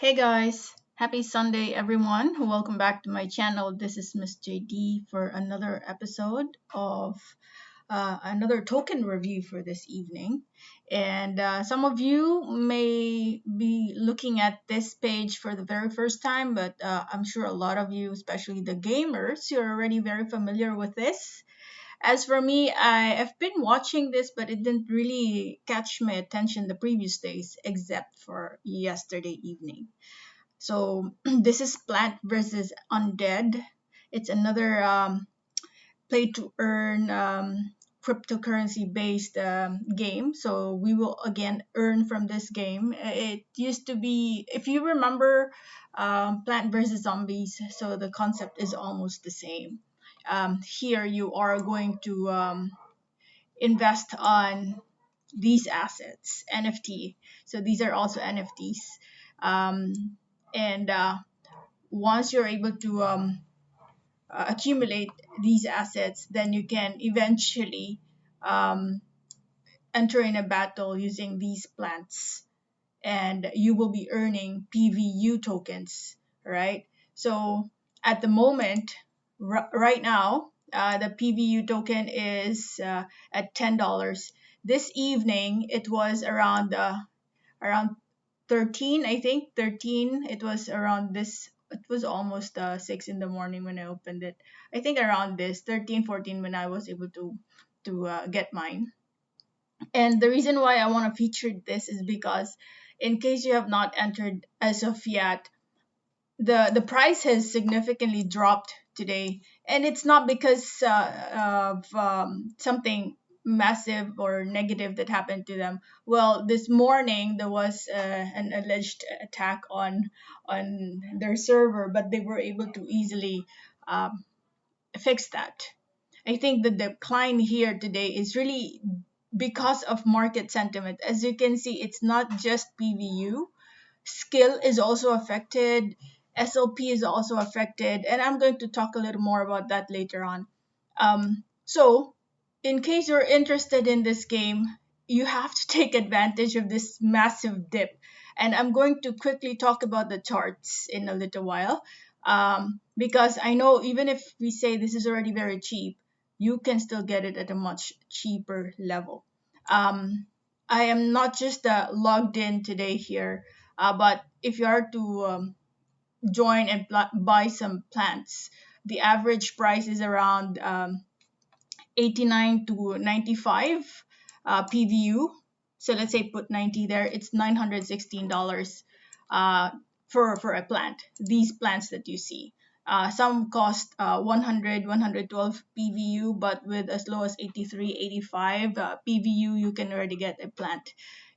Hey guys, happy Sunday everyone. Welcome back to my channel. This is Miss JD for another episode of another token review for this evening. And some of you may be looking at this page for the very first time, but I'm sure a lot of you, especially the gamers, you're already very familiar with this. As for me, I've been watching this, but it didn't really catch my attention the previous days, except for yesterday evening. So this is Plant versus Undead. It's another play to earn cryptocurrency based game. So we will again earn from this game. It used to be, if you remember, Plant versus Zombies. So the concept is almost the same. Here you are going to invest on these assets, NFT. So these are also NFTs. And once you're able to accumulate these assets, then you can eventually um, enter in a battle using these plants, and you will be earning PVU tokens, right? So at the moment, right now, the PVU token is at $10. This evening, it was around 13, I think 13. It was around this. It was almost 6 in the morning when I opened it. I think around this 13, 14 when I was able to get mine. And the reason why I want to feature this is because, in case you have not entered as of yet, the price has significantly dropped today, and it's not because of something massive or negative that happened to them. Well, this morning there was an alleged attack on their server, but they were able to easily fix that. I think the decline here today is really because of market sentiment. As you can see, it's not just PVU. Skill is also affected. SLP is also affected, and I'm going to talk a little more about that later on. So, in case you're interested in this game, you have to take advantage of this massive dip. And I'm going to quickly talk about the charts in a little while, because I know even if we say this is already very cheap, you can still get it at a much cheaper level. Um, I am not just logged in today here, but if you are to join and buy some plants, the average price is around 89 to 95 PVU. So let's say put 90 there. It's $916 for a plant. These plants that you see. Some cost 100, 112 PVU, but with as low as 83, 85 PVU, you can already get a plant.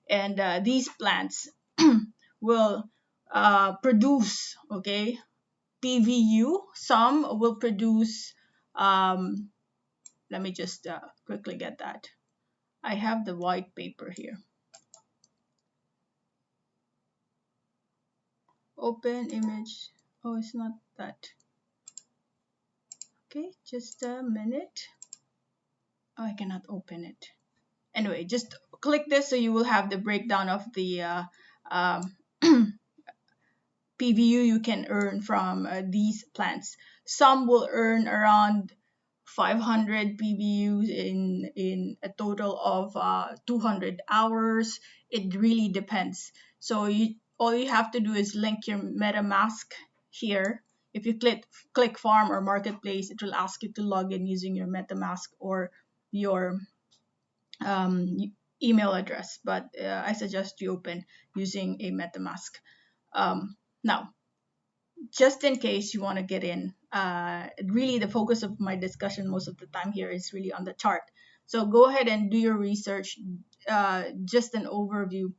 And these plants will produce, okay, PVU. Some will produce, um, let me just quickly get that. I have the white paper here. Open image. Oh, it's not that. Okay, just a minute. Oh, I cannot open it. Anyway, just click this so you will have the breakdown of the um, PVU you can earn from these plants. Some will earn around 500 PVUs in a total of 200 hours. It really depends. So all you have to do is link your MetaMask here. If you click farm or marketplace, it will ask you to log in using your MetaMask or your email address. But I suggest you open using a MetaMask. Now, just in case you want to get in, really the focus of my discussion most of the time here is really on the chart. So go ahead and do your research. Just an overview.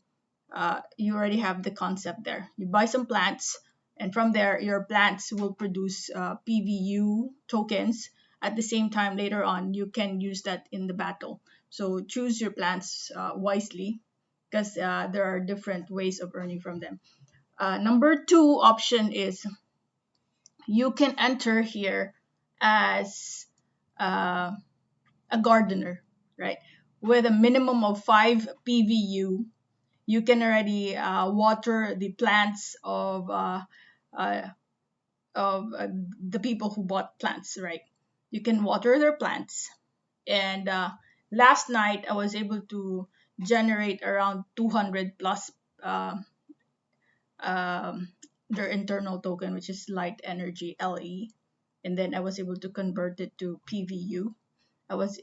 You already have the concept there. You buy some plants, and from there, your plants will produce PVU tokens. At the same time, later on, you can use that in the battle. So choose your plants wisely, because there are different ways of earning from them. Number two option is you can enter here as uh, a gardener, right? With a minimum of 5 PVU, you can already water the plants uh, of the people who bought plants, right? You can water their plants. And last night, I was able to generate around 200 plus uh, um, their internal token, which is light energy LE. And then I was able to convert it to PVU. I was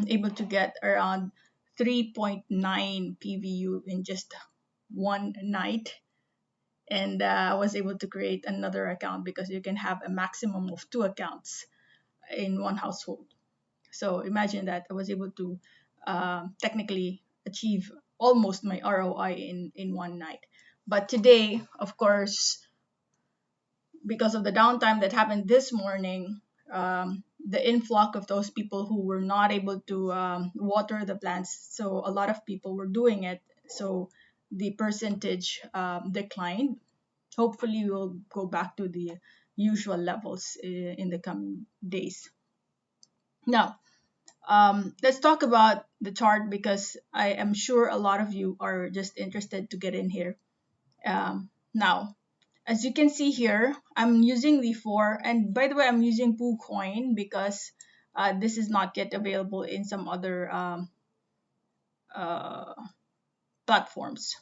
able to get around 3.9 PVU in just one night. And I was able to create another account because you can have a maximum of two accounts in one household. So imagine that I was able to technically achieve almost my ROI in one night. But today, of course, because of the downtime that happened this morning, the influx of those people who were not able to water the plants, so a lot of people were doing it. So the percentage declined. Hopefully, we'll go back to the usual levels in the coming days. Now, let's talk about the chart because I am sure a lot of you are just interested to get in here. Now, as you can see here, I'm using the four, and by the way, I'm using PooCoin because this is not yet available in some other uh, platforms.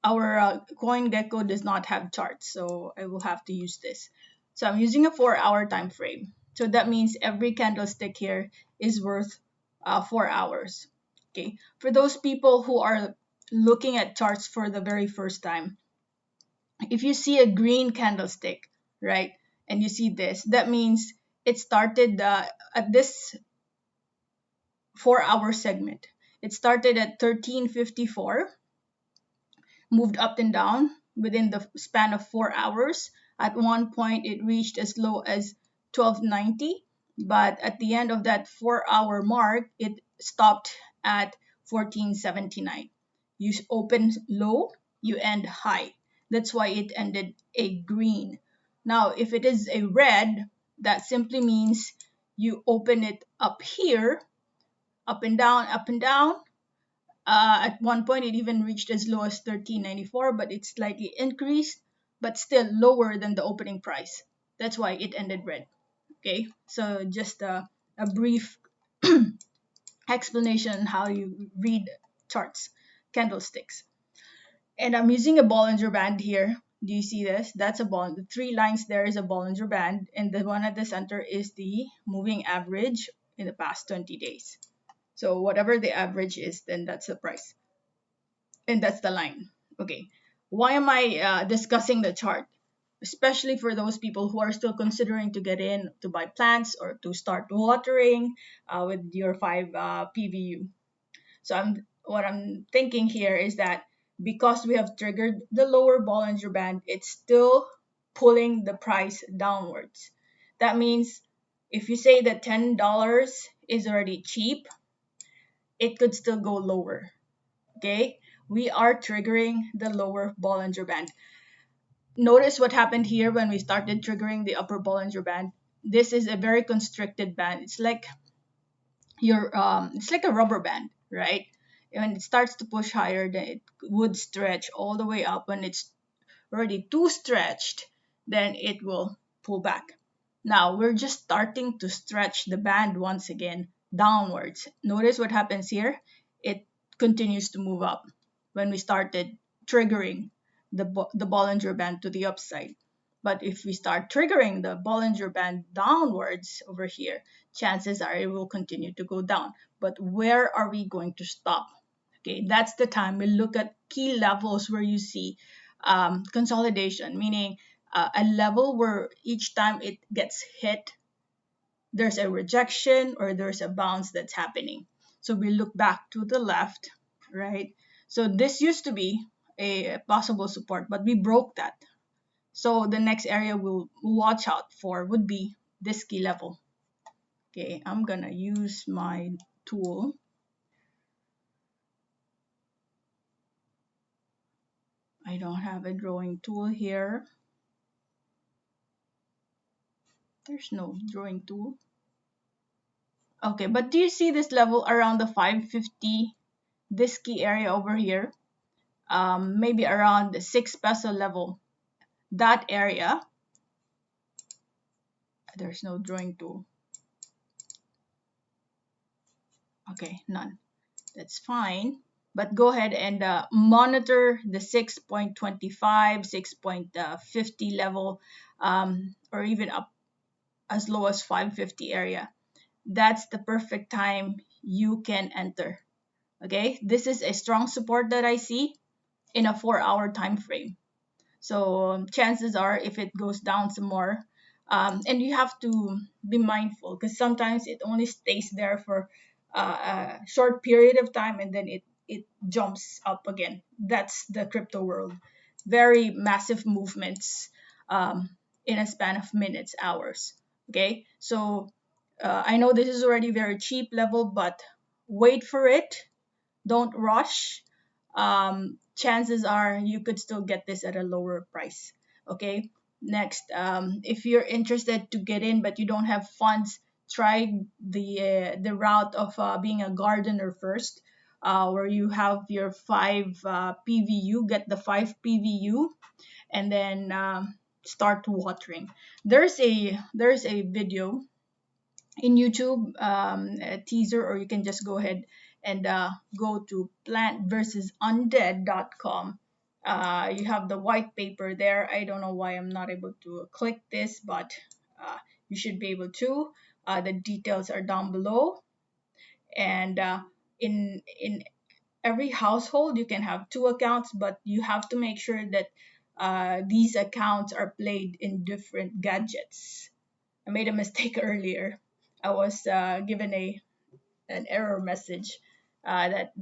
Our CoinGecko does not have charts, so I will have to use this. So I'm using a 4 hour time frame. So that means every candlestick here is worth 4 hours. Okay. For those people who are looking at charts for the very first time, if you see a green candlestick, right, and you see this, that means it started at this 4 hour segment. It started at 1354, moved up and down within the span of 4 hours. At one point, it reached as low as 1290, but at the end of that 4 hour mark, it stopped at 1479. You open low, you end high. That's why it ended a green. Now, if it is a red, that simply means you open it up here, up and down, at one point, it even reached as low as 1394, but it slightly increased, but still lower than the opening price. That's why it ended red. Okay, so just a brief explanation on how you read charts, candlesticks. And I'm using a Bollinger Band here. Do you see this? That's a ball. The three lines there is a Bollinger Band, and the one at the center is the moving average in the past 20 days. So whatever the average is, then that's the price. And that's the line. Okay. Why am I discussing the chart? Especially for those people who are still considering to get in to buy plants or to start watering with your 5 PVU. So what I'm thinking here is that because we have triggered the lower Bollinger Band, it's still pulling the price downwards. That means if you say that $10 is already cheap, it could still go lower. Okay, we are triggering the lower Bollinger Band. Notice what happened here when we started triggering the upper Bollinger Band. This is a very constricted band. It's like a rubber band, right? When it starts to push higher, then it would stretch all the way up. When it's already too stretched, then it will pull back. Now we're just starting to stretch the band once again downwards. Notice what happens here. It continues to move up when we started triggering the Bollinger Band to the upside. But if we start triggering the Bollinger Band downwards over here, chances are it will continue to go down. But where are we going to stop? Okay, that's the time we look at key levels where you see consolidation, meaning a level where each time it gets hit, there's a rejection or there's a bounce that's happening. So we look back to the left, right? So this used to be a possible support, but we broke that. So the next area we'll watch out for would be this key level. Okay, I'm gonna use my tool. I don't have a drawing tool here. There's no drawing tool. Okay, but do you see this level around the 550, this key area over here? maybe around the 6 peso level, that area. There's no drawing tool. Okay, none. That's fine. But go ahead and monitor the 6.25, 6.50 level, or even up as low as 550 area. That's the perfect time you can enter. Okay, this is a strong support that I see in a 4-hour time frame. So chances are, if it goes down some more, and you have to be mindful because sometimes it only stays there for a short period of time and then it jumps up again. That's the crypto world. Very massive movements in a span of minutes, hours. Okay, so I know this is already very cheap level, but wait for it. Don't rush. Chances are you could still get this at a lower price. Okay. Next, if you're interested to get in but you don't have funds, try the route of being a gardener first, where you have your 5 PVU. Get the 5 PVU and then start watering. There's a video in YouTube, a teaser, or you can just go ahead and go to plantversusundead.com. You have the white paper there. I don't know why I'm not able to click this, but you should be able to. The details are down below, and in every household you can have 2 accounts, but you have to make sure that these accounts are played in different gadgets. I made a mistake earlier. I was given an error message that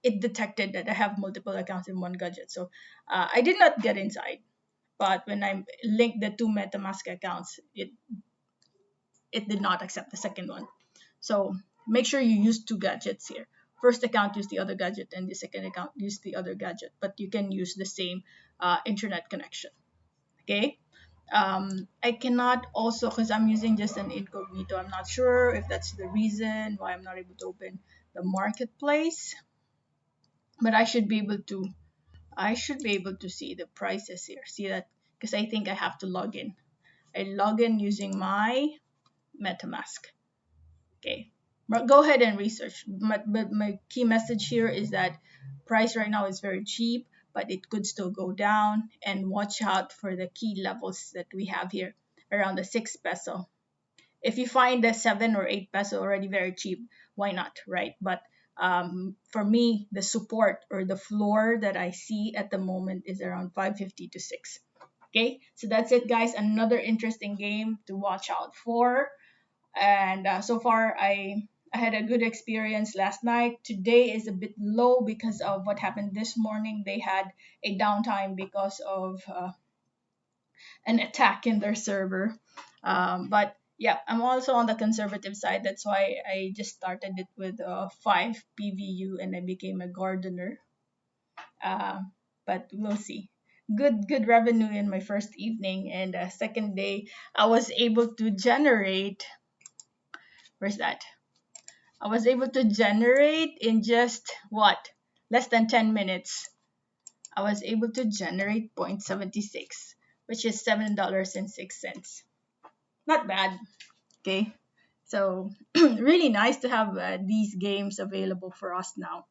it detected that I have multiple accounts in one gadget. So I did not get inside. But when I linked the two MetaMask accounts, it did not accept the second one. So make sure you use two gadgets here. First account use the other gadget, and the second account use the other gadget. But you can use the same internet connection. Okay. I cannot also, because I'm using just an incognito, I'm not sure if that's the reason why I'm not able to open the marketplace, but I should be able to see the prices here. See that? Because I think I have to log in. I log in using my MetaMask. Okay, but go ahead and research. But my key message here is that price right now is very cheap, but it could still go down. And watch out for the key levels that we have here around the 6 peso. If you find the 7 or 8 peso already very cheap, why not, right? But for me, the support or the floor that I see at the moment is around 550 to 6. Okay, so that's it, guys. Another interesting game to watch out for. And so far, I had a good experience last night. Today is a bit low because of what happened this morning. They had a downtime because of an attack in their server. But yeah, I'm also on the conservative side. That's why I just started it with 5 PVU and I became a gardener. Uh, but we'll see. Good revenue in my first evening, and second day I was able to generate. Where's that? I was able to generate in just what, less than 10 minutes. I was able to generate 0.76, which is $7.06. Not bad. Okay. So really nice to have these games available for us now.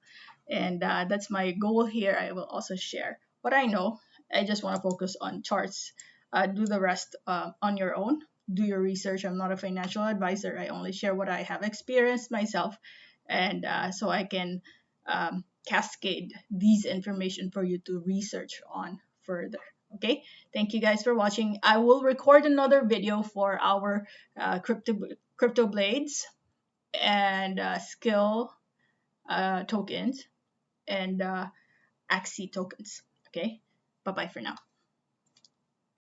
And that's my goal here. I will also share what I know. I just want to focus on charts. Do the rest on your own. Do your research. I'm not a financial advisor. I only share what I have experienced myself, and so I can cascade these information for you to research on further. Okay. Thank you guys for watching. I will record another video for our crypto blades and skill tokens and Axie tokens. Okay. Bye bye for now.